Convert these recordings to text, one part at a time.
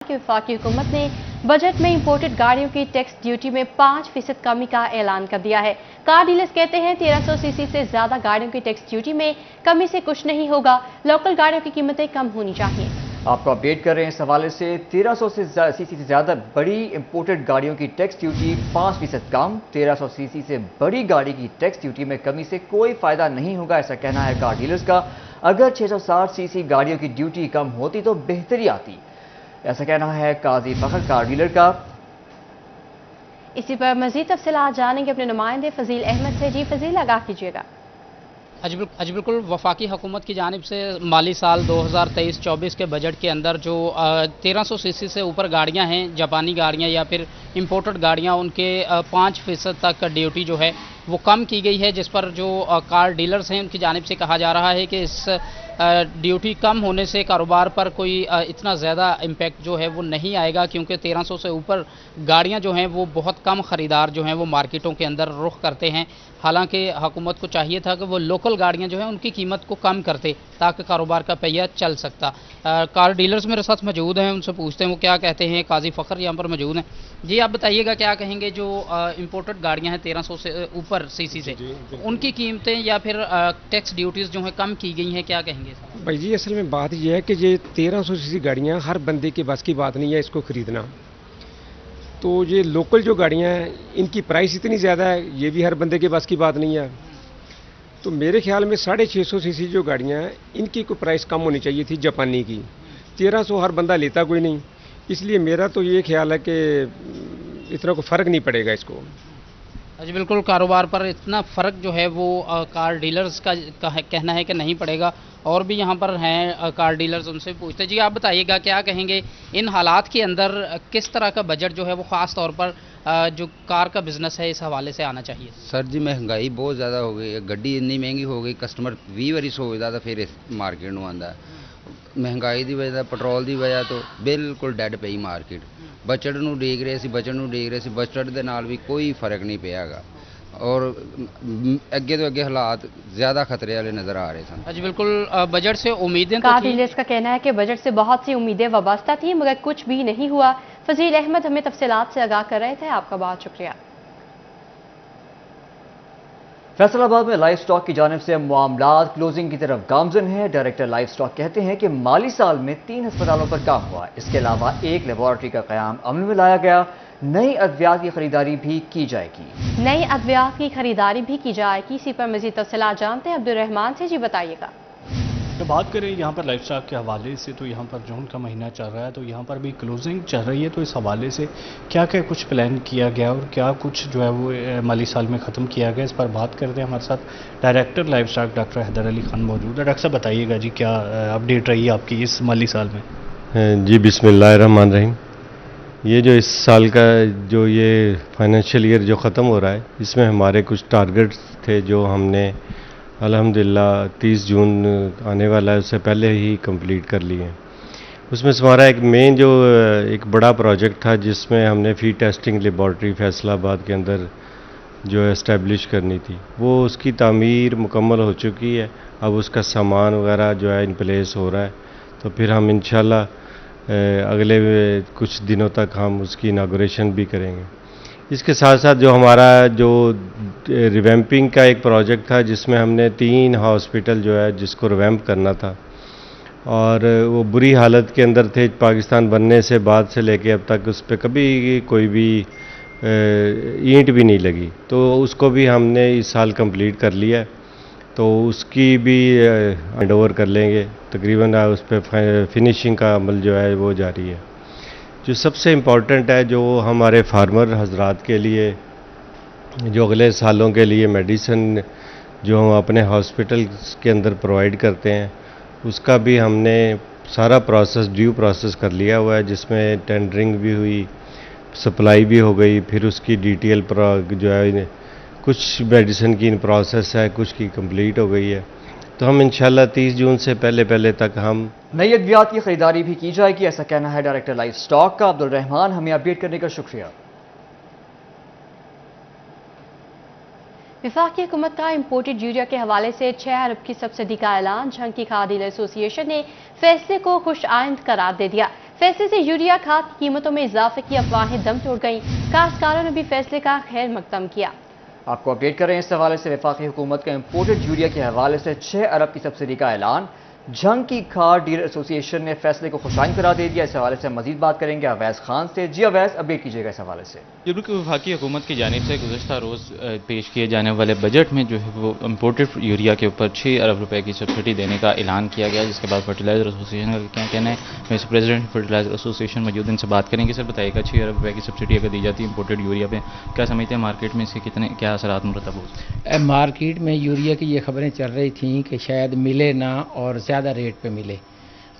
कि वफाकी हुकूमत ने बजट में इंपोर्टेड गाड़ियों की टैक्स ड्यूटी में 5% कमी का ऐलान कर दिया है। कार डीलर्स कहते हैं 1300 सीसी से ज्यादा गाड़ियों की टैक्स ड्यूटी में कमी से कुछ नहीं होगा, लोकल गाड़ियों की कीमतें कम होनी चाहिए। आपको अपडेट कर रहे हैं इस हवाले से 1300 सीसी से ज्यादा बड़ी इंपोर्टेड गाड़ियों की टैक्स ड्यूटी 5% कम। 1300 सीसी से बड़ी गाड़ी की टैक्स ड्यूटी में कमी से कोई फायदा नहीं होगा, ऐसा कहना है कार डीलर्स का। अगर 660 सीसी गाड़ियों की ड्यूटी कम होती तो बेहतरी आती, ऐसा कहना है काजी फखर कार डीलर का। इसी पर मजीद तफसीलात जानेंगे अपने नुमाइंदे फजील अहमद से। जी फजील, आगाह कीजिएगा। जी बिल्कुल, वफाकी हुकूमत की जानिब से माली साल 2023-24 के बजट के अंदर जो 1300 सीसी से ऊपर गाड़ियां हैं, जापानी गाड़ियां या फिर इंपोर्टेड गाड़ियां, उनके 5% तक ड्यूटी जो है वो कम की गई है, जिस पर जो कार डीलर्स हैं उनकी जानिब से कहा जा रहा है कि इस ड्यूटी कम होने से कारोबार पर कोई इतना ज़्यादा इम्पैक्ट जो है वो नहीं आएगा, क्योंकि 1300 से ऊपर गाड़ियां जो हैं वो बहुत कम ख़रीदार जो हैं वो मार्केटों के अंदर रुख करते हैं। हालांकि हुकूमत को चाहिए था कि वो लोकल गाड़ियां जो हैं उनकी कीमत को कम करते ताकि कारोबार का पहिया चल सकता। कार डीलर्स मेरे साथ मौजूद हैं, उनसे पूछते हैं वो क्या कहते हैं। काजी फ़खर यहाँ पर मौजूद हैं। जी आप बताइएगा, क्या कहेंगे जो इंपोर्टेड गाड़ियाँ हैं 1300 से ऊपर सीसी से, उनकी कीमतें या फिर टैक्स ड्यूटीज़ जो हैं कम की गई हैं, क्या कहेंगे? भाई जी असल में बात यह है कि ये 1300 सीसी गाड़ियाँ हर बंदे के बस की बात नहीं है इसको ख़रीदना। तो ये लोकल जो गाड़ियाँ हैं इनकी प्राइस इतनी ज़्यादा है, ये भी हर बंदे के बस की बात नहीं है। तो मेरे ख्याल में 650 सीसी जो गाड़ियाँ हैं इनकी कोई प्राइस कम होनी चाहिए थी जापानी की। 1300 हर बंदा लेता कोई नहीं, इसलिए मेरा तो ये ख्याल है कि इतना कोई फ़र्क नहीं पड़ेगा इसको। जी बिल्कुल, कारोबार पर इतना फ़र्क जो है वो कार डीलर्स का कहना है कि नहीं पड़ेगा। और भी यहाँ पर हैं कार डीलर्स, उनसे पूछते। जी आप बताइएगा, क्या कहेंगे इन हालात के अंदर किस तरह का बजट जो है वो ख़ास तौर पर जो कार का बिज़नेस है इस हवाले से आना चाहिए? सर जी महंगाई बहुत ज़्यादा हो गई है, गड्डी इतनी महंगी हो गई, कस्टमर 20 वारी सोचता था फिर इस मार्केट में आता। महंगाई की वजह, पेट्रोल की वजह तो बिल्कुल डेड पई मार्केट। बजट ਨੂੰ ਦੇਖ ਰਹੇ ਸੀ, ਬਜਟ ਦੇ ਨਾਲ ਵੀ ਕੋਈ ਫਰਕ ਨਹੀਂ ਪਿਆਗਾ और अगे तो अगे हालात ज़्यादा खतरे वाले नज़र आ रहे थे। जी बिल्कुल, बजट से उम्मीदें कार डीलर्स का कहना है कि बजट से बहुत सी उम्मीदें वाबस्ता थी मगर कुछ भी नहीं हुआ। फजील अहमद हमें तफसीलात से आगाह कर रहे थे, आपका बहुत शुक्रिया। फैसलाबाद में लाइफ स्टॉक की जानिब से मामलात क्लोजिंग की तरफ गामजन है। डायरेक्टर लाइफ स्टॉक कहते हैं कि माली साल में 3 अस्पतालों पर काम हुआ, इसके अलावा एक लेबॉरेटरी का क़याम अमल में लाया गया। नई अद्वियात की खरीदारी भी की जाएगी। नई अद्वियात की खरीदारी भी की जाएगी। इसी पर मजीद तफसीलात जानते हैं अब्दुल रहमान से। जी बताइएगा। तो बात करें यहाँ पर लाइफ स्टॉक के हवाले से, तो यहाँ पर जून का महीना चल रहा है, तो यहाँ पर भी क्लोजिंग चल रही है। तो इस हवाले से क्या क्या कुछ प्लान किया गया और क्या कुछ जो है वो माली साल में ख़त्म किया गया, इस पर बात करते हैं। हमारे साथ director livestock doctor Haider Ali Khan मौजूद है। डॉक्टर साहब बताइएगा जी, क्या अपडेट रही है आपकी इस माली साल में? जी बिस्मिल्लाहिर्रहमानिर्रहीम। ये जो इस साल का जो ये फाइनेंशियल ईयर जो ख़त्म हो रहा है, इसमें हमारे कुछ टारगेट्स थे जो हमने अल्हम्दुलिल्लाह 30 जून आने वाला है उससे पहले ही कंप्लीट कर लिए हैं। उसमें से हमारा एक मेन जो एक बड़ा प्रोजेक्ट था जिसमें हमने फीड टेस्टिंग लेबॉर्ट्री फैसलाबाद के अंदर जो इस्टेब्लिश करनी थी, वो उसकी तामीर मुकम्मल हो चुकी है। अब उसका सामान वगैरह जो है इन प्लेस हो रहा है, तो फिर हम इंशाल्लाह अगले कुछ दिनों तक हम उसकी इनागोरेशन भी करेंगे। इसके साथ साथ जो हमारा जो रिवैम्पिंग का एक प्रोजेक्ट था जिसमें हमने 3 हॉस्पिटल जो है जिसको रिवैम्प करना था और वो बुरी हालत के अंदर थे पाकिस्तान बनने से बाद से लेके अब तक, उस पर कभी कोई भी ईंट भी नहीं लगी, तो उसको भी हमने इस साल कंप्लीट कर लिया। तो उसकी भी हैंड ओवर कर लेंगे, तकरीबन उस पर फिनिशिंग का अमल जो है वो जारी है। जो सबसे इम्पॉर्टेंट है जो हमारे फार्मर हजरात के लिए जो अगले सालों के लिए मेडिसिन जो हम अपने हॉस्पिटल के अंदर प्रोवाइड करते हैं, उसका भी हमने सारा प्रोसेस ड्यू प्रोसेस कर लिया हुआ है, जिसमें टेंडरिंग भी हुई, सप्लाई भी हो गई, फिर उसकी डिटेल जो है कुछ मेडिसिन की इन प्रोसेस है, कुछ की कंप्लीट हो गई है। तो हम इंशाल्लाह 30 जून से पहले तक हम नई अद्वियात की खरीदारी भी की जाएगी, ऐसा कहना है डायरेक्टर लाइफ स्टॉक का। अब्दुल रहमान, हमें अपडेट करने का शुक्रिया। वफाकी हुकूमत का इम्पोर्टेड यूरिया के हवाले से 6 अरब की सब्सिडी का ऐलान। झंग की खाद डीलर एसोसिएशन ने फैसले को खुश आइंद करार दे दिया। फैसले से यूरिया खाद की कीमतों में इजाफे की अफवाहें दम तोड़ गईं। काश्तकारों ने भी फैसले का खैर मकदम किया। आपको अपडेट कर रहे हैं इस हवाले से। वफाकी हुकूमत का इम्पोर्टेड यूरिया के हवाले से 6 अरब की सब्सिडी का ऐलान। झंग की खाद डीलर एसोसिएशन ने फैसले को खुशाइन करार दे दिया। इस हवाले से मजीद बात करेंगे अवैस खान से। जी अवैस, अपडेट कीजिएगा इस हवाले से। ये बिल्कुल वफाकी हुकूमत की जानिब से गुज़श्ता रोज़ पेश किए जाने वाले बजट में जो है वो इम्पोर्टेड यूरिया के ऊपर 6 अरब रुपए की सब्सिडी देने का ऐलान किया गया, जिसके बाद फर्टिलाइजर एसोसिएशन का क्या कहना है। वाइस प्रेसिडेंट फर्टिलाइजर एसोसिएशन मौजूद, इनसे बात करेंगे। सर बताइएगा, 6 अरब रुपए की सब्सिडी अगर दी जाती है इम्पोर्टेड यूरिया पे, क्या समझते हैं मार्केट में इसके कितने क्या असरात मुरतब हो? मार्केट में यूरिया की ये खबरें चल रही थी कि शायद मिले ना और ज़्यादा रेट पे मिले।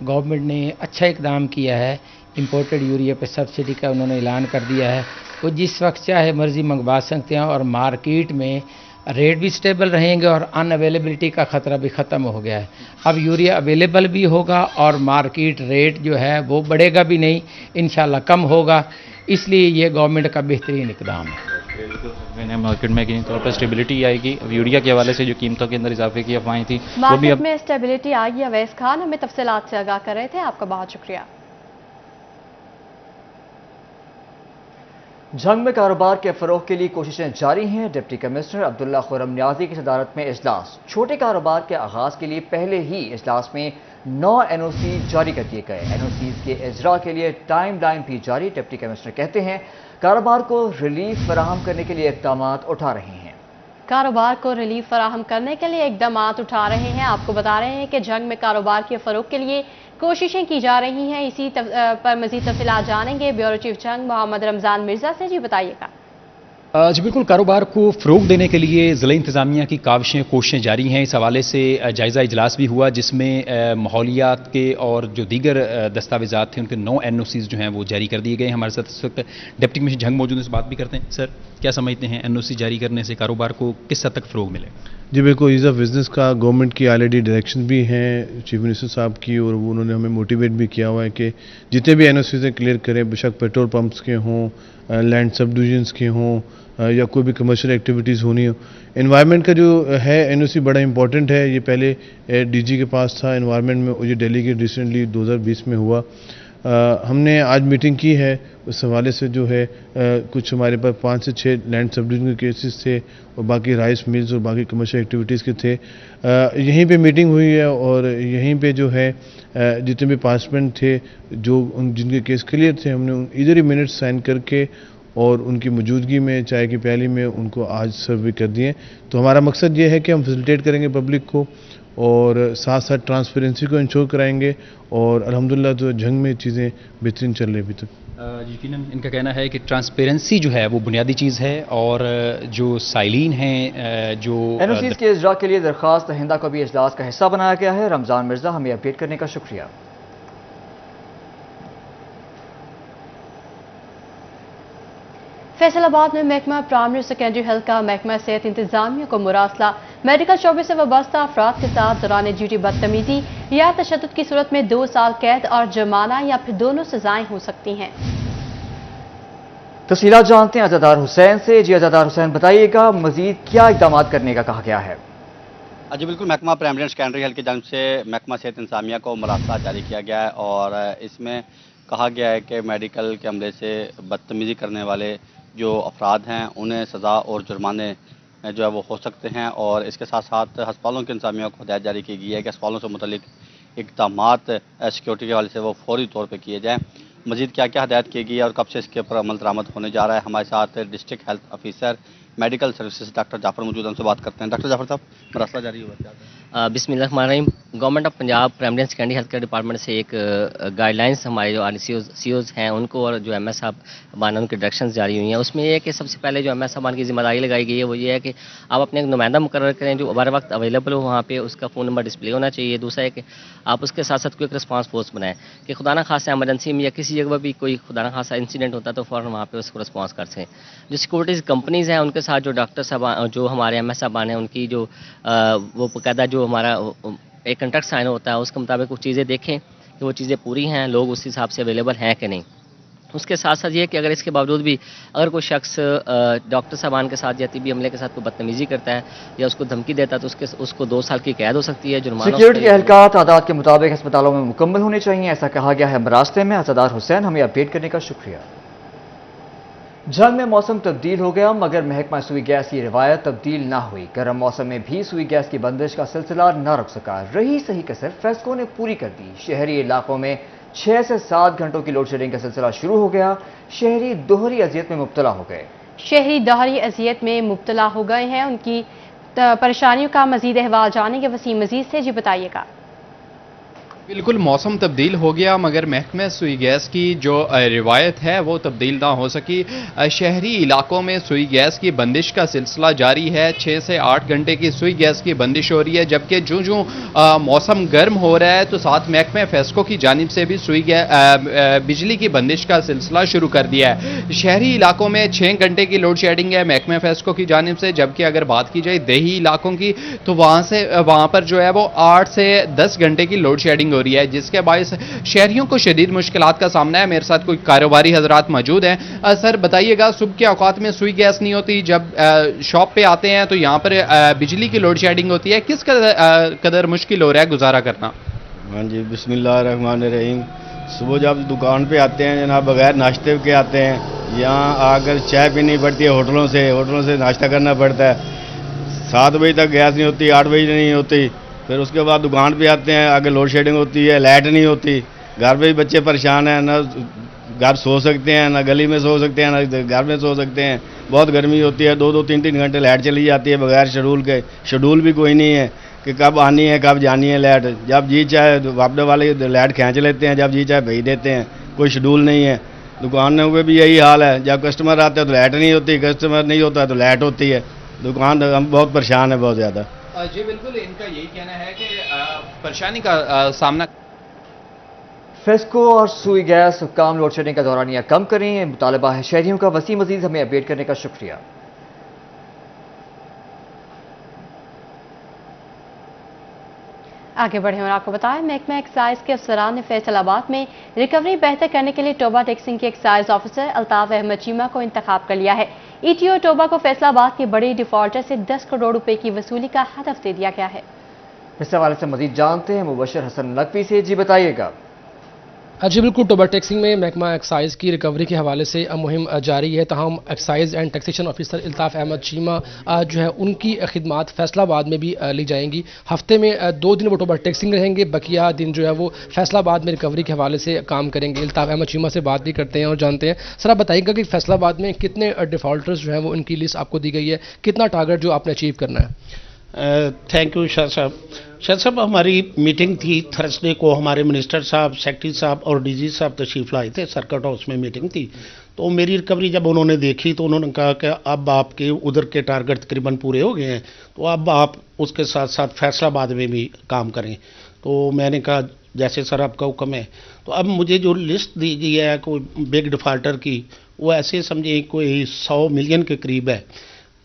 गवर्नमेंट ने अच्छा इकदाम किया है, इंपोर्टेड यूरिया पे सब्सिडी का उन्होंने ऐलान कर दिया है। वो जिस वक्त चाहे मर्जी मंगवा सकते हैं और मार्केट में रेट भी स्टेबल रहेंगे और अनअवेलेबिलिटी का ख़तरा भी ख़त्म हो गया है। अब यूरिया अवेलेबल भी होगा और मार्केट रेट जो है वो बढ़ेगा भी नहीं, इंशाल्लाह कम होगा। इसलिए ये गवर्नमेंट का बेहतरीन इकदाम है। मार्केट में किसी तौर पर स्टेबिलिटी आएगी। अब यूरिया के हवाले से जो कीमतों के अंदर इजाफे की अफवाहें थी वो भी मार्केट अब में स्टेबिलिटी आएगी। अवैस खान हमें तफसीलात से आगाह कर रहे थे, आपका बहुत शुक्रिया। झंग में कारोबार के फरोग के लिए कोशिशें जारी हैं। डिप्टी कमिश्नर अब्दुल्ला खुरम न्याजी की सदारत में इजलास। छोटे कारोबार के आगाज के लिए पहले ही इजलास में 9 NOC जारी कर दिए गए। NOCs के इजरा के लिए टाइम लाइन भी जारी। डिप्टी कमिश्नर कहते हैं कारोबार को रिलीफ फराहम करने के लिए इक़दाम उठा रहे हैं। कारोबार को रिलीफ फराहम करने के लिए इकदाम उठा रहे हैं। आपको बता रहे हैं कि झंग में कारोबार के फरोग के लिए कोशिशें की जा रही हैं। इसी पर मजीद तफसीलात जानेंगे ब्यूरो चीफ झंग मोहम्मद रमजान मिर्जा से। जी बताइएगा। जी बिल्कुल, कारोबार को फ़रोग देने के लिए ज़िला इंतज़ामिया की काविशें कोशिशें जारी हैं। इस हवाले से जायज़ा इजलास भी हुआ, जिसमें माहौलियात के और जो दीगर दस्तावेज़ात थे उनके 9 NOCs जो हैं वो जारी कर दिए गए। हमारे साथ इस वक्त डिप्टी कमिश्नर झंग मौजूद हैं, से बात भी करते हैं। सर, क्या समझते हैं NOC जारी करने से कारोबार को किस हद तक फ़रोग मिले? जी बिल्कुल, ईज़ ऑफ बिज़नेस का गवर्नमेंट की ऑलरेडी डायरेक्शन भी हैं चीफ मिनिस्टर साहब की, और वो उन्होंने हमें मोटिवेट भी किया हुआ है कि जितने भी NOCs हैं क्लियर करें, बेशक पेट्रोल पंप्स के हों, लैंड सब डिविजन्स के हों या कोई भी कमर्शियल एक्टिविटीज़ होनी हो। एनवायरनमेंट का जो है NOC बड़ा इंपॉर्टेंट है। ये पहले DG के पास था एनवायरनमेंट में, ये डेलीगेट रिसेंटली 2020 में हुआ। हमने आज मीटिंग की है उस हवाले से। जो है कुछ हमारे पास 5 से 6 लैंड सब डिविजन के केसेस थे और बाकी राइस मिल्स और बाकी कमर्शियल एक्टिविटीज़ के थे। यहीं पे मीटिंग हुई है और यहीं पे जो है जितने भी पार्टिसिपेंट थे जो जिनके केस क्लियर थे, हमने इधर ही मिनट्स साइन करके और उनकी मौजूदगी में चाय की प्याली में उनको आज सर्व कर दिए। तो हमारा मकसद ये है कि हम फैसिलिटेट करेंगे पब्लिक को और साथ साथ ट्रांसपेरेंसी को इंश्योर कराएंगे, और अल्हम्दुलिल्लाह तो झंग में चीज़ें बेहतरीन चल रही अभी तक। यकीनन इनका कहना है कि ट्रांसपेरेंसी जो है वो बुनियादी चीज़ है, और जो साइलिन हैं जो NOCs के इजरा के लिए दरख्वास्त दहिंदा को भी इजलास का हिस्सा बनाया गया है। रमजान मिर्जा, हमें अपडेट करने का शुक्रिया। फैसलाबाद में महकमा प्राइमरी सेकेंडरी हेल्थ का महकमा सेहत इंतजामिया को मुरासला। मेडिकल शोबे से वाबस्ता अफराद के साथ दौरान ड्यूटी बदतमीजी या तशद्दुद की सूरत में 2 साल कैद और जुर्माना या फिर दोनों सजाएं हो सकती हैं। तफसीलात जानते हैं अज़ादार हुसैन से। जी अज़ादार हुसैन, बताइएगा मजीद क्या इक़दाम करने का कहा गया है? जी बिल्कुल, महकमा प्राइमरी एंड सेकेंडरी हेल्थ की जानिब से महकमा सेहत इंतजामिया को मुरासला जारी किया गया है, और इसमें कहा गया है कि मेडिकल के अमले से बदतमीज़ी करने वाले जो अफराद हैं उन्हें सज़ा और जुर्माने जो है वो हो सकते हैं। और इसके साथ साथ अस्पतालों के इंतजामिया को हदायत जारी की गई है कि अस्पतालों से मुतल्लिक इक़दामात सिक्योरिटी के हवाले से वो फौरी तौर पर किए जाएँ। मज़ीद क्या क्या हदायत की गई है और कब से इसके ऊपर अमल दरामद होने जा रहा है, हमारे साथ district health officer medical services doctor Jafar मौजूद, उनसे बात करते हैं। डॉक्टर जाफर साहब, मसला जारी हुआ बिस्मिल्लाहिर्रहमानिर्रहीम। Government of Punjab primary and secondary health care department से एक गाइडलाइंस हमारे जो COs हैं उनको और जो MS साहबान उनके डायरेक्शंस जारी हुई हैं। उसमें ये है कि सबसे पहले जो MS साहबान की जिम्मेदारी लगाई गई है वो ये है कि आप अपने एक नुमाइंदा मुकर्रर करें जो हर वक्त अवेलेबल हो, वहाँ पे उसका फ़ोन नंबर डिस्प्ले होना चाहिए। दूसरा है कि आप उसके साथ साथ क्विक रिस्पांस फोर्स बनाएं कि खुदा न खासा एमरजेंसी में या किसी जगह पर भी कोई खुदा न खासा इंसिडेंट होता है तो फ़ौरन वहाँ पे उसको रिस्पॉन्स कर सकें। जो सिक्योरिटीज़ कंपनीज़ हैं उनके साथ जो डॉक्टर साहब जो हमारे MS साहबान हैं उनकी जो वो बाकायदा जो हमारा एक कंट्रैक्ट साइन होता है उसके मुताबिक कुछ चीज़ें देखें कि वो चीज़ें पूरी हैं, लोग उस हिसाब से अवेलेबल हैं कि नहीं। اس کے ساتھ ساتھ یہ کہ اگر اس کے باوجود بھی اگر کوئی شخص ڈاکٹر صاحبان کے ساتھ یا طبی عملے کے ساتھ کوئی بدتمیزی کرتا ہے یا اس کو دھمکی دیتا ہے تو اس کو 2 سال کی قید ہو سکتی ہے، جرمانہ۔ سیکیورٹی کے اہلکار تعداد کے مطابق ہسپتالوں میں مکمل ہونے چاہیے، ایسا کہا گیا ہے راستے میں۔ اسدار حسین، ہمیں اپڈیٹ کرنے کا شکریہ۔ جنگ میں موسم تبدیل ہو گیا مگر محکمہ سوئی گیس کی روایت تبدیل نہ ہوئی۔ گرم موسم میں بھی سوئی گیس کی بندش کا سلسلہ نہ رک سکا، رہی صحیح کسر فیسکو نے پوری کر دی۔ شہری علاقوں میں 6 سے 7 گھنٹوں کی لوڈ شیڈنگ کا سلسلہ شروع ہو گیا، شہری دوہری اذیت میں مبتلا ہو گئے۔ شہری دوہری اذیت میں مبتلا ہو گئے ہیں، ان کی پریشانیوں کا مزید احوال جانیں گے وسیم مزید سے، جی بتائیے گا۔ بالکل موسم تبدیل ہو گیا مگر محکمہ سوئی گیس کی جو روایت ہے وہ تبدیل نہ ہو سکی۔ شہری علاقوں میں سوئی گیس کی بندش کا سلسلہ جاری ہے، 6 سے 8 گھنٹے کی سوئی گیس کی بندش ہو رہی ہے، جبکہ جو موسم گرم ہو رہا ہے تو ساتھ محکمہ فیسکو کی جانب سے بھی بجلی کی بندش کا سلسلہ شروع کر دیا ہے۔ شہری علاقوں میں 6 گھنٹے کی لوڈ شیڈنگ ہے محکمہ فیسکو کی جانب سے، جبکہ اگر بات کی جائے دیہی علاقوں کی تو وہاں پر جو ہے وہ 8 سے 10 گھنٹے کی لوڈ شیڈنگ ہو رہی ہے، جس کے باعث شہریوں کو شدید مشکلات کا سامنا ہے۔ میرے ساتھ کوئی کاروباری حضرات موجود ہیں۔ سر بتائیے گا، صبح کے اوقات میں سوئی گیس نہیں ہوتی، جب شاپ پہ آتے ہیں تو یہاں پر بجلی کی لوڈ شیڈنگ ہوتی ہے، کس قدر مشکل ہو رہا ہے گزارا کرنا؟ ہاں جی، بسم اللہ الرحمن الرحیم۔ صبح جب دکان پہ آتے ہیں جناب بغیر ناشتے کے آتے ہیں، یہاں آ کر چائے پینی پڑتی ہے ہوٹلوں سے ناشتہ کرنا پڑتا ہے۔ 7 بجے تک گیس نہیں ہوتی، 8 بجے نہیں ہوتی، پھر اس کے بعد دکان پہ آتے ہیں، آگے لوڈ شیڈنگ ہوتی ہے، لائٹ نہیں ہوتی، گھر پہ بھی بچے پریشان ہیں، نہ گھر سو سکتے ہیں، نہ گلی میں سو سکتے ہیں، نہ گھر میں سو سکتے ہیں، بہت گرمی ہوتی ہے، 2-2 3-3 گھنٹے لائٹ چلی جاتی ہے بغیر شیڈول کے، شیڈول بھی کوئی نہیں ہے کہ کب آنی ہے کب جانی ہے لائٹ، جب جی چاہے واپڈے والے لائٹ کھینچ لیتے ہیں، جب جی چاہے بھیج دیتے ہیں، کوئی شیڈول نہیں ہے۔ دکانوں پہ بھی یہی حال ہے، جب کسٹمر آتے ہیں تو لائٹ نہیں ہوتی، کسٹمر نہیں ہوتا ہے تو لائٹ ہوتی ہے، دکان ہم بہت پریشان ہیں بہت زیادہ۔ جی بالکل، ان کا یہی کہنا ہے کہ پریشانی کا سامنا فیسکو اور سوئی گیس حکام لوڈ شیڈنگ کا دورانیہ کم کریں، مطالبہ ہے شہریوں کا۔ وسیم مزید، ہمیں اپڈیٹ کرنے کا شکریہ۔ آگے بڑھیں اور آپ کو بتائیں، محکمہ ایکسائز کے افسران نے فیصل آباد میں ریکوری بہتر کرنے کے لیے ٹوبہ ٹیکسنگ کے ایکسائز آفیسر الطاف احمد چیمہ کو انتخاب کر لیا ہے۔ ای ٹی او ٹوبہ کو فیصل آباد کے بڑے ڈیفالٹر سے 10 کروڑ روپے کی وصولی کا ہدف دے دیا گیا ہے۔ اس حوالے سے مزید جانتے ہیں مبشر حسن نقوی سے، جی بتائیے گا۔ جی بالکل، ٹوبہ ٹیکسنگ میں محکمہ ایکسائز کی ریکوری کے حوالے سے مہم جاری ہے، تاہم excise and taxation officer Altaf Ahmed Cheema جو ہے ان کی خدمات فیصل آباد میں بھی لی جائیں گی۔ ہفتے میں 2 دن وہ ٹوبہ ٹیکسنگ رہیں گے، بقیہ دن جو ہے وہ فیصل آباد میں ریکوری کے حوالے سے کام کریں گے۔ الطاف احمد چیمہ سے بات بھی کرتے ہیں اور جانتے ہیں۔ سر آپ بتائیے گا کہ فیصل آباد میں کتنے ڈیفالٹرز جو ہیں وہ ان کی لسٹ آپ کو دی گئی ہے، کتنا ٹارگٹ جو آپ نے اچیو کرنا ہے؟ تھینک یو شاہ صاحب۔ شاہ صاحب، ہماری میٹنگ تھی تھرسڈے کو، ہمارے منسٹر صاحب، سیکرٹری صاحب اور ڈی جی صاحب تشریف لائے تھے، سرکٹ ہاؤس میں میٹنگ تھی۔ تو میری ریکوری جب انہوں نے دیکھی تو انہوں نے کہا کہ اب آپ کے ادھر کے ٹارگٹ تقریباً پورے ہو گئے ہیں، تو اب آپ اس کے ساتھ ساتھ فیصل آباد میں بھی کام کریں۔ تو میں نے کہا جیسے سر آپ کا حکم ہے۔ تو اب مجھے جو لسٹ دی گئی ہے کوئی بگ ڈیفالٹر کی، وہ ایسے سمجھیں کوئی 100 ملین کے قریب ہے،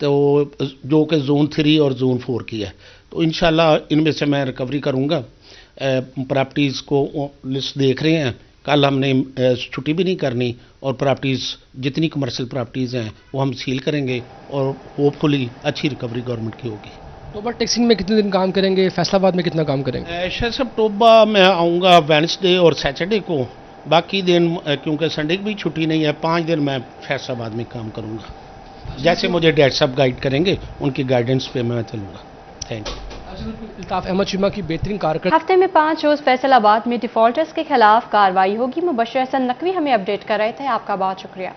تو جو کہ زون 3 اور زون 4 کی ہے۔ تو انشاءاللہ ان میں سے میں ریکوری کروں گا۔ پراپرٹیز کو لسٹ دیکھ رہے ہیں، کل ہم نے چھٹی بھی نہیں کرنی، اور پراپرٹیز جتنی کمرشل پراپرٹیز ہیں وہ ہم سیل کریں گے، اور ہوپ فلی اچھی ریکوری گورنمنٹ کی ہوگی۔ ٹوبہ ٹیکسنگ میں کتنے دن کام کریں گے، فیصل آباد میں کتنا کام کریں گے؟ شاہ صاحب، ٹوبہ میں آؤں گا وینسڈے اور سیٹرڈے کو، باقی دن کیونکہ سنڈے کی بھی چھٹی نہیں ہے، 5 دن میں فیصل آباد میں کام کروں گا۔ جیسے مجھے ڈیٹ صاحب گائیڈ کریں گے ان کی گائیڈنس پہ میں چلوں گا۔ Thank you. الطاف احمد چیمہ کی بہترین کارکردگی۔ ہفتے میں 5 روز فیصل آباد میں ڈیفالٹرز کے خلاف کارروائی ہوگی۔ مبشر حسن نقوی ہمیں اپڈیٹ کر رہے تھے، آپ کا بہت شکریہ۔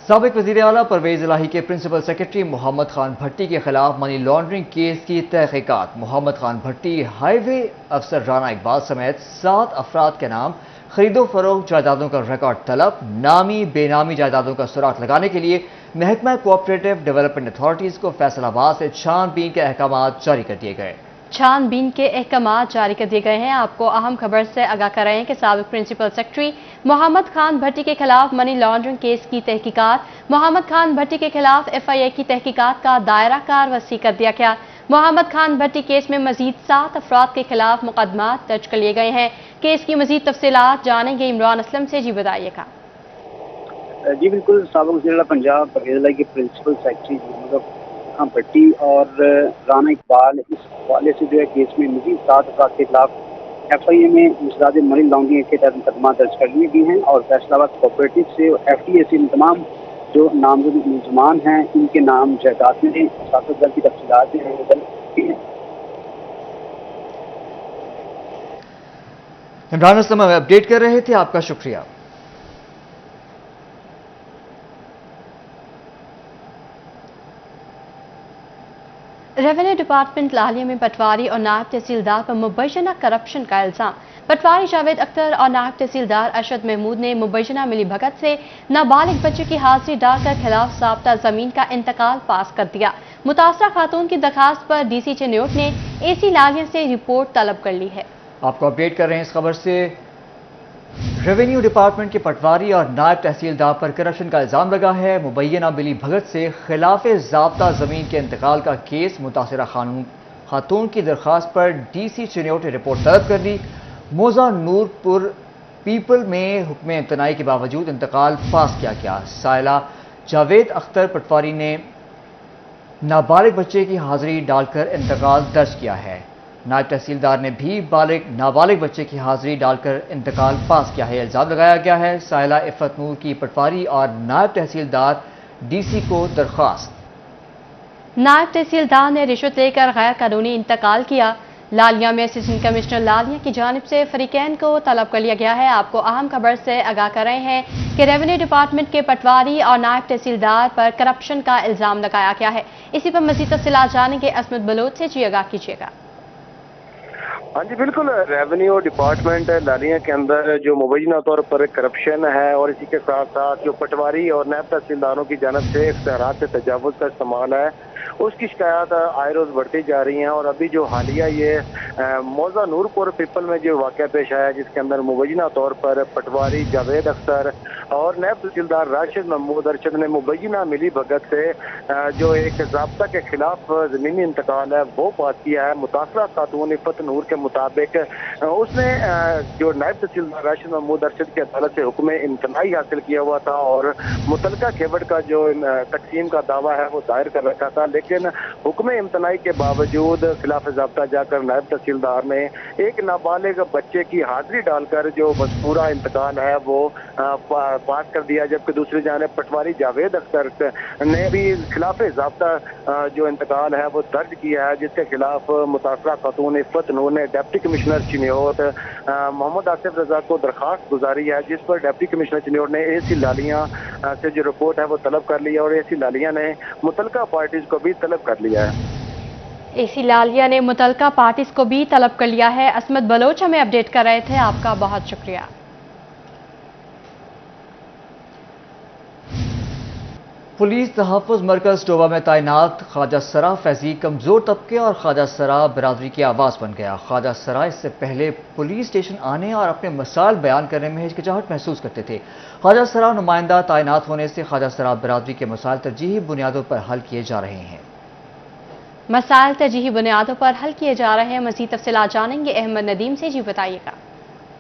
سابق وزیر اعلیٰ پرویز الہی کے پرنسپل سیکرٹری محمد خان بھٹی کے خلاف منی لانڈرنگ کیس کی تحقیقات۔ محمد خان بھٹی ہائی وے افسر رانا اقبال سمیت 7 افراد کے نام خرید و فروخت جائیدادوں کا ریکارڈ طلب، نامی بے نامی جائیدادوں کا سراغ لگانے کے لیے محکمہ کوآپریٹو ڈیولپمنٹ اتھارٹیز کو فیصل آباد سے چھان بین کے احکامات جاری کر دیے گئے۔ چھان بین کے احکامات جاری کر دیے گئے ہیں۔ آپ کو اہم خبر سے آگاہ کر رہے ہیں کہ سابق پرنسپل سیکرٹری محمد خان بھٹی کے خلاف منی لانڈرنگ کیس کی تحقیقات۔ محمد خان بھٹی کے خلاف FIA کی تحقیقات کا دائرہ کار وسیع کر دیا گیا۔ मोहम्मद खान भट्टी केस में मजीद 7 अफराद के खिलाफ मुकदमात दर्ज कर लिए गए हैं। केस की मजीद तफसीलात जानेंगे इमरान असलम से। जी बताइएगा। जी बिल्कुल, साबिक़ वज़ीर पंजाब परवेज़ के प्रिंसिपल सेक्रेटरी मोहम्मद खान भट्टी और राना इकबाल इस हवाले से जो है केस में मजीद 7 अफराद के खिलाफ FIA में इंसदाद मनी लॉन्ड्रिंग के तहत मुकदमा दर्ज कर लिए गए हैं और फैसलाबाद कोऑपरेटिव से FTA से तमाम जो नामजद मुलजमान हैं इनके नाम जायदाद में सियासतदान की तफसीलात हैं। इमरान असलम अपडेट कर रहे थे, आपका शुक्रिया। रेवेन्यू डिपार्टमेंट लाहलिया में पटवारी और नायब तहसीलदार पर मुबैना करप्शन का इल्जाम। पटवारी जावेद अख्तर और नायब तहसीलदार अरशद महमूद ने मुबैना मिली भगत से नाबालिग बच्चे की हाजिरी डालकर खिलाफ ज़ाब्ता ज़मीन का इंतकाल पास कर दिया। मुतासरा खातून की दरखास्त पर DC चिन्योट ने AC लाहलिया से रिपोर्ट तलब कर ली है। आपको अपडेट कर रहे हैं इस खबर से। रेवेन्यू डिपार्टमेंट के पटवारी और नायब तहसीलदार पर करप्शन का इल्जाम लगा है। मुबैना मिली भगत से खिलाफ ज़ाब्ता ज़मीन के इंतकाल का केस। मुतासरा खातून की दरखास्त पर DC चिन्योट ने रिपोर्ट तलब कर ली। मोजा नूरपुर पीपल में हुक्म इम्तनाई के बावजूद इंतकाल पास किया गया। साइला जावेद अख्तर पटवारी ने नाबालिग बच्चे की हाजिरी डालकर इंतकाल दर्ज किया है। नायब तहसीलदार ने भी नाबालिग बच्चे की हाजिरी डालकर इंतकाल पास किया है। इल्जाम लगाया गया है साइला इफ़त नूर की पटवारी और नायब तहसीलदार DC को दरख्वास्त। नायब तहसीलदार ने रिश्वत लेकर गैर कानूनी इंतकाल किया। लालिया में असिस्टेंट कमिश्नर लालिया की जानिब से फरीकैन को तलब कर लिया गया है। आपको अहम खबर से आगाह कर रहे हैं कि रेवेन्यू डिपार्टमेंट के पटवारी और नायब तहसीलदार पर करप्शन का इल्जाम लगाया गया है। इसी पर मजीद तफसीलात जानेंगे असमत बलोच से। जी आगाह कीजिएगा। हाँ जी बिल्कुल, रेवेन्यू डिपार्टमेंट लालिया के अंदर जो मुबैना तौर पर करप्शन है और इसी के साथ साथ जो पटवारी और नायब तहसीलदारों की जानब से इख्तियारात से तजावुज़ का इस्तेमाल है उसकी शिकायत आए रोज़ बढ़ती जा रही हैं। और अभी जो हालिया ये मौजा नूरपुर पीपल में जो वाक़या पेश आया जिसके अंदर मुबैना तौर पर पटवारी जावेद अख्तर और नायब तहसीलदार राशिद महमूद अरशद ने मुबैना मिली भगत से जो एक ज़ाब्ता के खिलाफ ज़मीनी इंतकाल है वो पास किया है। मुतासरा खातून इफ़त नूर के मुताबिक उसने जो नायब तहसीलदार राशिद महमूद अरशद की अदालत से हुक्म इम्तनाई हासिल किया हुआ था और मुतलका खेवड़ का जो तकसीम का दावा है वो दायर कर रखा था, लेकिन हुक्म इम्तनाई के बावजूद खिलाफ ज़ाब्ता जाकर नायब तहसीलदार ने एक नाबालिग बच्चे की हाजिरी डालकर जो मज़कूरा इंतकाल है वो पास कर दिया। जबकि दूसरी जानिब पटवारी जावेद अख्तर ने भी खिलाफ ज़ाब्ता जो इंतकाल है वो दर्ज किया है जिसके खिलाफ मुतासरा खातून इफ़त नूर ने डिप्टी कमिश्नर चिन्योट मोहम्मद आसिफ रजा को दरखास्त गुजारी है, जिस पर डिप्टी कमिश्नर चिन्योट ने AC लालिया से जो रिपोर्ट है वो तलब कर लिया और AC लालिया ने मुतलका पार्टीज को भी तलब कर लिया है। AC लालिया ने मुतलका पार्टीज को भी तलब कर लिया है। असमत बलोच हमें अपडेट कर रहे थे, आपका बहुत शुक्रिया। पुलिस तहफ़्फ़ुज़ मरकज़ डोबा में तैनात ख्वाजा सरा फैज़ी कमज़ोर तबके और ख्वाजा सरा बिरादरी की आवाज़ बन गया। ख्वाजा सरा इससे पहले पुलिस स्टेशन आने और अपने मसाइल बयान करने में हिचकिचाहट महसूस करते थे। ख्वाजा सरा नुमाइंदा तैनात होने से ख्वाजा सरा बिरादरी के मसाइल तरजीही बुनियादों पर हल किए जा रहे हैं। मसाइल तरजीही बुनियादों पर हल किए जा रहे हैं। मज़ीद तफसीलात जानेंगे अहमद नदीम से। जी बताइएगा।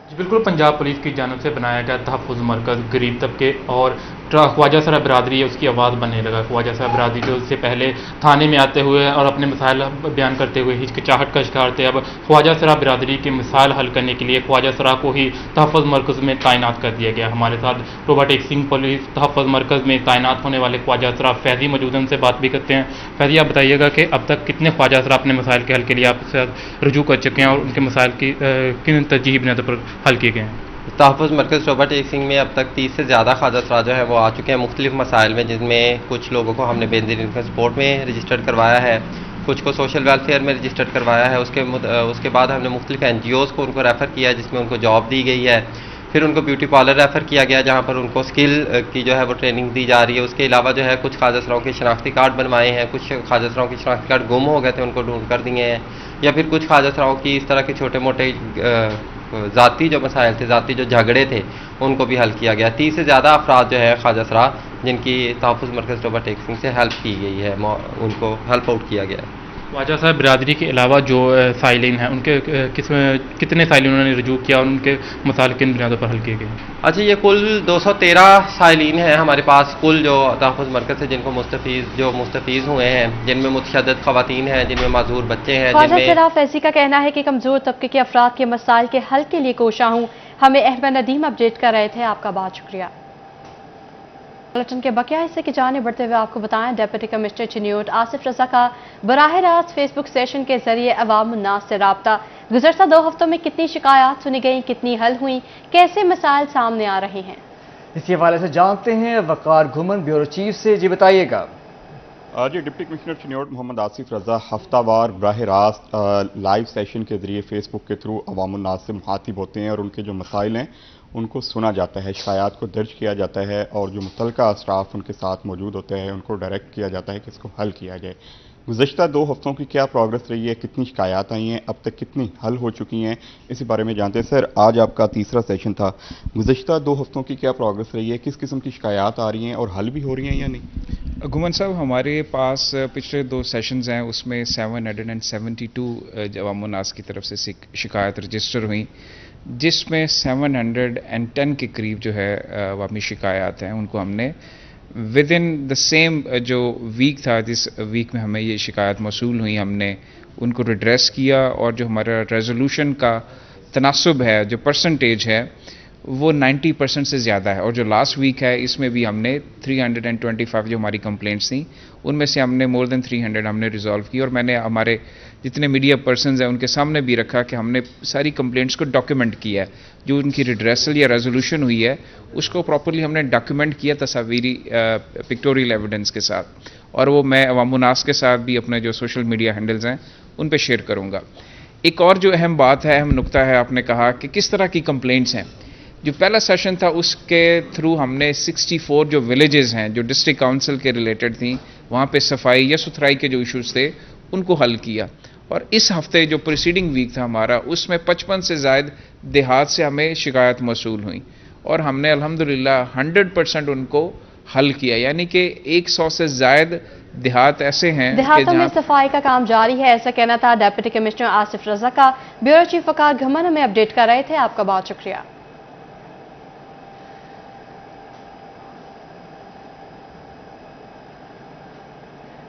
जी बिल्कुल, पंजाब पुलिस की जानब से बनाया गया तहफ़्फ़ुज़ मरकज़ गरीब तबके और ख्वाजा सरा बिरादरी है उसकी आवाज़ बनने लगा। ख्वाजा सरा बिरादरी जो उससे पहले थाने में आते हुए और अपने मसाइल बयान करते हुए हिचकिचाहट का शिकार थे, अब ख्वाजा सरा बिरादरी के मसाइल हल करने के लिए ख्वाजा सरा को ही तहफ़्फ़ुज़ मरकज़ में तैनात कर दिया गया। हमारे साथ टोबा टेक्सिंग पुलिस तहफ़्फ़ुज़ मरकज़ में तैनात होने वाले ख्वाजा सरा फैज़ी मौजूद हैं, उनसे बात भी करते हैं। फैज़ी, आप बताइएगा कि अब तक कितने ख्वाजा सरा अपने मसाइल के हल के लिए आपसे रजू कर चुके हैं और उनके मसाइल की किन तरजीही बुनियादों पर हल किए गए हैं? तहफ़्फ़ुज़ मरकज़ टोबा टेक्सिंग में अब तक 30 से ज़्यादा ख्वाजा सरा जो है वो आ चुके हैं मुख्तलिफ मसाइल में, जिनमें कुछ लोगों को हमने बेनज़ीर इनकम सपोर्ट में रजिस्टर्ड करवाया है, कुछ को सोशल वेलफेयर में रजिस्टर्ड करवाया है। उसके बाद हमने मुख्तलिफ NGOs को उनको रेफ़र किया है जिसमें उनको जॉब दी गई है। फिर उनको ब्यूटी पार्लर रेफ़र किया गया जहाँ पर उनको स्किल की जो है वो ट्रेनिंग दी जा रही है। उसके अलावा जो है कुछ ख्वाजा सराओं के शनाख्ती कार्ड बनवाए हैं, कुछ ख्वाजा सराओं के शनाख्ती कार्ड गुम हो गए थे उनको ढूंढ कर दिए हैं, या फिर कुछ ख्वाजा सराओं की इस तरह के छोटे मोटे ज़ाती जो मसाइल थे, ज़ाती जो झगड़े थे, उनको भी हल किया गया। 30 से ज़्यादा अफराद जो है ख्वाजा सरा जिनकी तहफ़्फ़ुज़ मरकज़ टोबा टेक्सिंग से हेल्प की गई है, उनको हेल्प आउट किया गया है। ख्वाजा साहब बिरादरी के अलावा जो साइलिन हैं उनके कितने साइलिन उन्होंने रजू किया और उनके मसाइल किन बुनियादों पर हल किए गए? अच्छा, ये कुल 213 साइलिन हैं हमारे पास कुल जो तहफ़्फ़ुज़ मरकज़ से जिनको मुस्तफ़ीज़ हुए हैं, जिनमें मुतशद्दिद ख़वातीन हैं, जिनमें माजूर बच्चे हैं। ख्वाजा सराफ फैज़ी का कहना है कि कमज़ोर तबके के अफराद के मसाइल के हल के लिए कोशा हूँ। हमें अहमद नदीम अपडेट कर रहे थे, आपका बहुत शुक्रिया। बुलेटिन के बकिया हिस्से की जाने बढ़ते हुए आपको बताएं, डिप्टी कमिश्नर चिन्योट आसिफ रजा का बराह रास्त फेसबुक सेशन के जरिए अवाम उन्नास से राब्ता। गुज़श्ता 2 हफ्तों में कितनी शिकायत सुनी गई, कितनी हल हुई, कैसे मसाइल सामने आ रहे हैं, इसी हवाले से जानते हैं वकार घुमन ब्यूरो चीफ से। जी बताइएगा। जी, डिप्टी कमिश्नर चिन्योट मोहम्मद आसिफ रजा हफ्तावार बराह रास्त लाइव सेशन के जरिए फेसबुक के थ्रू अवाम उन्नास से मुखातिब होते हैं और उनके जो मसाइल हैं उनको सुना जाता है, शिकायत को दर्ज किया जाता है और जो मुतलका स्टाफ उनके साथ मौजूद होते हैं उनको डायरेक्ट किया जाता है कि इसको हल किया जाए। गुज़श्ता 2 हफ्तों की क्या प्रोग्रेस रही है, कितनी शिकायत आई हैं, अब तक कितनी हल हो चुकी हैं, इसी बारे में जानते हैं। सर, आज आपका तीसरा सेशन था, गुज़श्ता 2 हफ्तों की क्या प्रोग्रेस रही है, किस किस्म की शिकायत आ रही हैं और हल भी हो रही हैं या नहीं? घुमन साहब, हमारे पास पिछले 2 सेशंस हैं, उसमें 772 अवाम उन्नास की तरफ से शिकायत रजिस्टर हुई, जिसमें 710 के करीब जो है अवामी शिकायत हैं उनको हमने विद इन द सेम जो वीक था, जिस वीक में हमें ये शिकायत मौसूल हुई, हमने उनको रिड्रेस किया और जो हमारा रेजोल्यूशन का तनासुब है, जो परसेंटेज है, वो 90% से ज़्यादा है। और जो लास्ट वीक है इसमें भी हमने 325 जो हमारी कंप्लेंट्स थी उनमें से हमने मोर देन 300 हमने रिजॉल्व की। और मैंने हमारे जितने मीडिया पर्सनस हैं उनके सामने भी रखा कि हमने सारी कंप्लेंट्स को डॉक्यूमेंट किया है, जो उनकी रिड्रेसल या रेजोल्यूशन हुई है उसको प्रॉपर्ली हमने डॉक्यूमेंट किया तस्वीरी पिक्टोरियल एविडेंस के साथ, और वो मैं अवाम उन्नास के साथ भी अपने जो सोशल मीडिया हैंडल्स हैं उन पर शेयर करूँगा। एक और जो अहम बात है, अहम नुक्ता है, आपने कहा कि किस तरह की कंप्लेंट्स हैं। जो पहला सेशन था उसके थ्रू हमने 64 जो विलेजेस हैं जो डिस्ट्रिक्ट काउंसिल के रिलेटेड थी, वहाँ पे सफाई या सुथराई के जो इश्यूज थे उनको हल किया। और इस हफ्ते जो प्रीसीडिंग वीक था हमारा, उसमें 55 से ज़ायद देहात से हमें शिकायत मौसूल हुई और हमने अल्हम्दुलिल्लाह 100% उनको हल किया, यानी कि 100 से ज़ायद देहात ऐसे हैं देहातों में सफाई का काम जारी है, ऐसा कहना था डिप्टी कमिश्नर आसिफ रजा का। ब्यूरो चीफ वकार घुमन हमें अपडेट कर रहे थे, आपका बहुत शुक्रिया।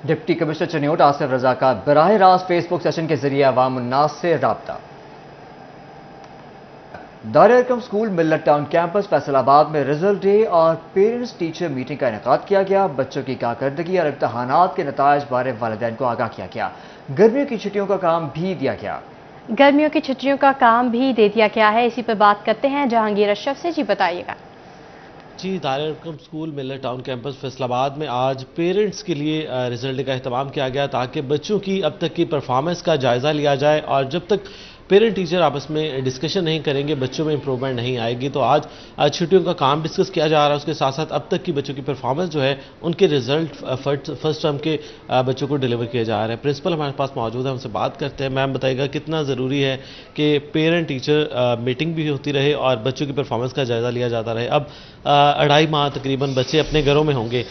डिप्टी कमिश्नर चिन्योट आसिफ रजा का बराह रास्त फेसबुक सेशन के जरिए अवाम उन्नास से राब्ता। दार-ए-हकम स्कूल मिल्लत टाउन कैंपस फैसलाबाद में रिजल्ट डे और पेरेंट्स टीचर मीटिंग का इनेकाद किया गया। बच्चों की कारकर्दगी और इम्तहानात के नताइज बारे वालिदैन को आगाह किया गया। गर्मियों की छुट्टियों का काम भी दिया गया। गर्मियों की छुट्टियों का काम भी दे दिया गया है, इसी पर बात करते हैं जहांगीर अशरफ से। जी बताइएगा। जी, दार-ए-हकम स्कूल मिल्लत टाउन कैंपस फैसलाबाद में आज पेरेंट्स के लिए रिजल्ट का अहतमाम किया गया ताकि बच्चों की अब तक की परफॉर्मेंस का जायज़ा लिया जाए, और जब तक पेरेंट टीचर आपस में डिस्कशन नहीं करेंगे बच्चों में इंप्रूवमेंट नहीं आएगी। तो आज छुट्टियों का काम डिस्कस किया जा रहा है, उसके साथ साथ अब तक की बच्चों की परफॉर्मेंस जो है उनके रिजल्ट फर्स्ट टर्म के बच्चों को डिलीवर किए जा रहे हैं। प्रिंसिपल हमारे पास मौजूद है, उनसे बात करते हैं। मैम बताइएगा कितना ज़रूरी है कि पेरेंट टीचर मीटिंग भी होती रहे और बच्चों की परफॉर्मेंस का जायज़ा लिया जाता रहे। अब 2.5 माह तकरीबन बच्चे अपने घरों में होंगे,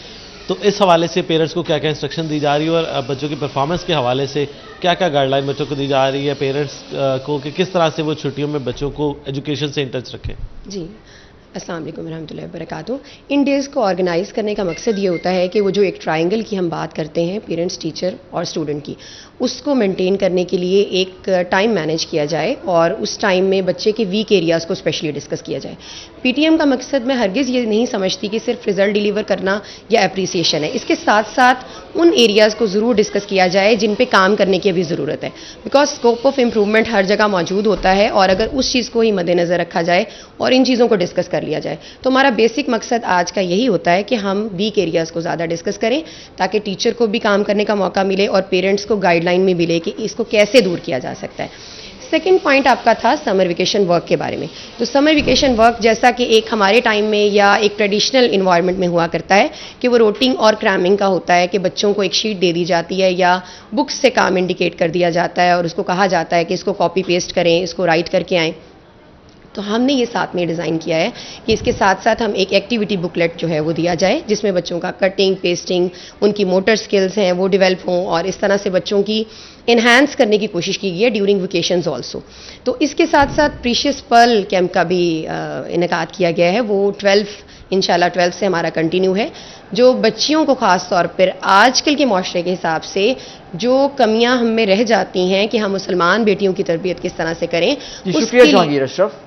तो इस हवाले से पेरेंट्स को क्या क्या इंस्ट्रक्शन दी जा रही है और बच्चों की परफॉर्मेंस के हवाले से क्या क्या गाइडलाइन बच्चों को दी जा रही है पेरेंट्स को कि किस तरह से वो छुट्टियों में बच्चों को एजुकेशन से इन टच रखें? जी, अस्सलाम वालेकुम रहमतुल्लाहि व बरकातुहू। इन डेज़ को ऑर्गेनाइज़ करने का मकसद ये होता है कि वो जो एक ट्रायंगल की हम बात करते हैं पेरेंट्स, टीचर और स्टूडेंट की, उसको मेंटेन करने के लिए एक टाइम मैनेज किया जाए और उस टाइम में बच्चे के वीक एरियाज़ को स्पेशली डिस्कस किया जाए। पीटीएम का मकसद मैं हरगिज़ ये नहीं समझती कि सिर्फ रिज़ल्ट डिलीवर करना या अप्रिसिएशन है, इसके साथ साथ उन एरियाज़ को ज़रूर डिस्कस किया जाए जिन पे काम करने की अभी ज़रूरत है, बिकॉज स्कोप ऑफ इम्प्रूवमेंट हर जगह मौजूद होता है और अगर उस चीज़ को ही मद्देनज़र रखा जाए और इन चीज़ों को डिस्कस कर लिया जाए तो हमारा बेसिक मकसद आज का यही होता है कि हम वीक एरियाज़ को ज़्यादा डिस्कस करें ताकि टीचर को भी काम करने का मौका मिले और पेरेंट्स को गाइडलाइन में मिले कि इसको कैसे दूर किया जा सकता है। सेकेंड पॉइंट आपका था समर वेकेशन वर्क के बारे में। तो समर वेकेशन वर्क जैसा कि एक हमारे टाइम में या एक ट्रेडिशनल इन्वायरमेंट में हुआ करता है कि वो रोटिंग और क्रैमिंग का होता है कि बच्चों को एक शीट दे दी जाती है या बुक्स से काम इंडिकेट कर दिया जाता है और उसको कहा जाता है कि इसको कॉपी पेस्ट करें, इसको राइट करके आएँ। تو ہم نے یہ ساتھ میں ڈیزائن کیا ہے کہ اس کے ساتھ ساتھ ہم ایک ایکٹیویٹی بکلیٹ جو ہے وہ دیا جائے جس میں بچوں کا کٹنگ پیسٹنگ ان کی موٹر سکلز ہیں وہ ڈیولپ ہوں اور اس طرح سے بچوں کی انہینس کرنے کی کوشش کی گئی ہے ڈیورنگ ویکیشنز آلسو. تو اس کے ساتھ ساتھ پریشیس پرل کیمپ کا بھی انعقاد کیا گیا ہے. وہ 12 سے ہمارا کنٹینیو ہے, جو بچیوں کو خاص طور پر آج کل کے معاشرے کے حساب سے جو کمیاں ہم میں رہ جاتی ہیں کہ ہم مسلمان بیٹیوں کی تربیت کس طرح سے کریں. شکریہ جہانگیر اشرف.